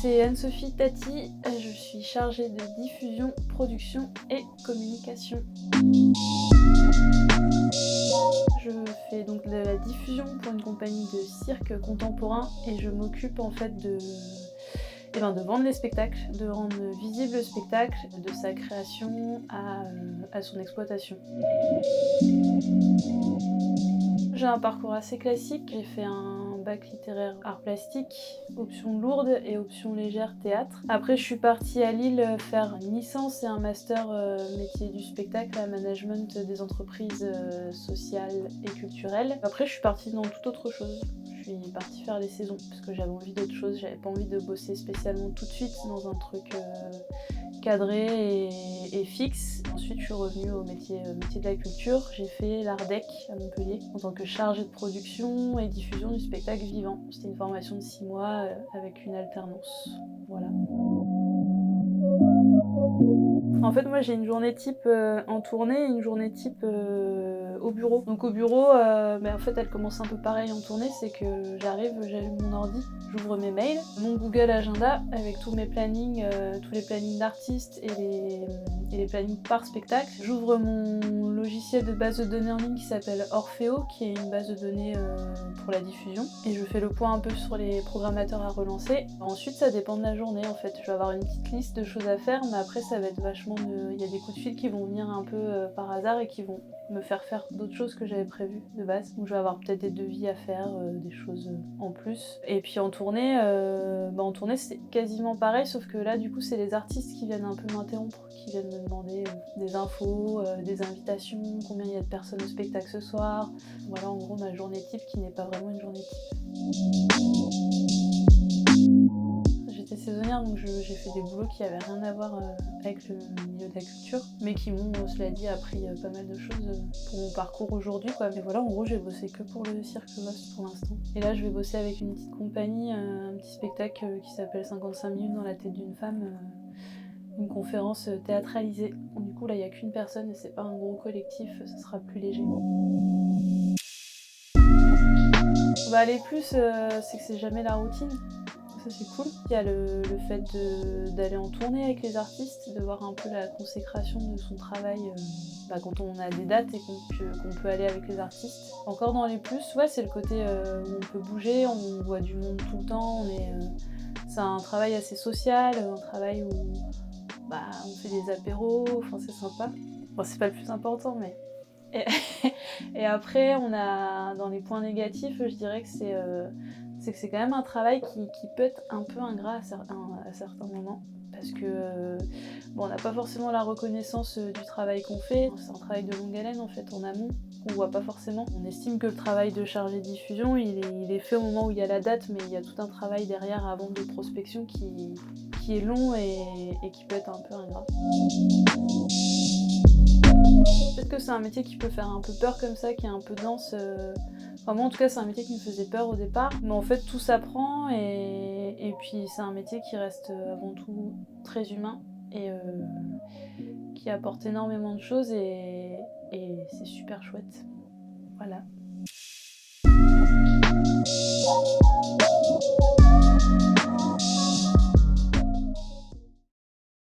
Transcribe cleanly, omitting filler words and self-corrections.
c'est Anne-Sophie Tati, je suis chargée de diffusion, production et communication. Je fais donc de la diffusion pour une compagnie de cirque contemporain et je m'occupe en fait de vendre les spectacles, de rendre visible le spectacle, de sa création à son exploitation. J'ai un parcours assez classique, j'ai fait un bac littéraire art plastique, option lourde et option légère théâtre. Après je suis partie à Lille faire une licence et un master métier du spectacle à management des entreprises sociales et culturelles. Après je suis partie dans toute autre chose. Je suis partie faire les saisons parce que j'avais envie d'autre chose, j'avais pas envie de bosser spécialement tout de suite dans un truc cadré et fixe. Ensuite je suis revenue au métier de la culture, j'ai fait l'Ardec à Montpellier en tant que chargée de production et diffusion du spectacle vivant. C'était une formation de 6 mois avec une alternance. Voilà. En fait, moi j'ai une journée type en tournée et une journée type au bureau. Donc au bureau, en fait elle commence un peu pareil en tournée, c'est que j'allume mon ordi, j'ouvre mes mails, mon Google Agenda avec tous mes plannings, tous les plannings d'artistes et les plannings par spectacle. J'ouvre mon logiciel de base de données en ligne qui s'appelle Orfeo, qui est une base de données pour la diffusion. Et je fais le point un peu sur les programmateurs à relancer. Ensuite, ça dépend de la journée en fait. Je vais avoir une petite liste de choses à faire, mais après ça va être vachement il y a des coups de fil qui vont venir un peu par hasard et qui vont me faire d'autres choses que j'avais prévues de base. Donc je vais avoir peut-être des devis à faire, des choses en plus. Et puis en tournée c'est quasiment pareil, sauf que là du coup c'est les artistes qui viennent un peu m'interrompre, qui viennent me demander des infos, des invitations, combien il y a de personnes au spectacle ce soir. Voilà en gros ma journée type qui n'est pas vraiment une journée type. J'étais saisonnière donc j'ai fait des boulots qui n'avaient rien à voir avec le milieu de la culture, mais qui m'ont, cela dit, appris pas mal de choses pour mon parcours aujourd'hui, quoi. Mais voilà, en gros j'ai bossé que pour le Cirque Lost pour l'instant. Et là je vais bosser avec une petite compagnie, un petit spectacle qui s'appelle 55 minutes dans la tête d'une femme, une conférence théâtralisée. Du coup là il n'y a qu'une personne et c'est pas un gros collectif, ça sera plus léger. Les plus, c'est que c'est jamais la routine. Ça c'est cool. Il y a le fait d'aller en tournée avec les artistes, de voir un peu la consécration de son travail quand on a des dates et qu'on peut aller avec les artistes. Encore dans les plus, c'est le côté où on peut bouger, on voit du monde tout le temps, c'est un travail assez social, un travail où on fait des apéros, c'est sympa. Bon, c'est pas le plus important, mais... Et après, on a dans les points négatifs, je dirais que c'est quand même un travail qui peut être un peu ingrat à certains moments. Parce que on n'a pas forcément la reconnaissance du travail qu'on fait. C'est un travail de longue haleine en fait, en amont, qu'on voit pas forcément. On estime que le travail de chargé de diffusion, il est fait au moment où il y a la date, mais il y a tout un travail derrière avant de prospection qui est long et qui peut être un peu ingrat. Peut-être que c'est un métier qui peut faire un peu peur comme ça, qui est un peu dense. Moi en tout cas c'est un métier qui me faisait peur au départ, mais en fait tout s'apprend et puis c'est un métier qui reste avant tout très humain et qui apporte énormément de choses et c'est super chouette. Voilà.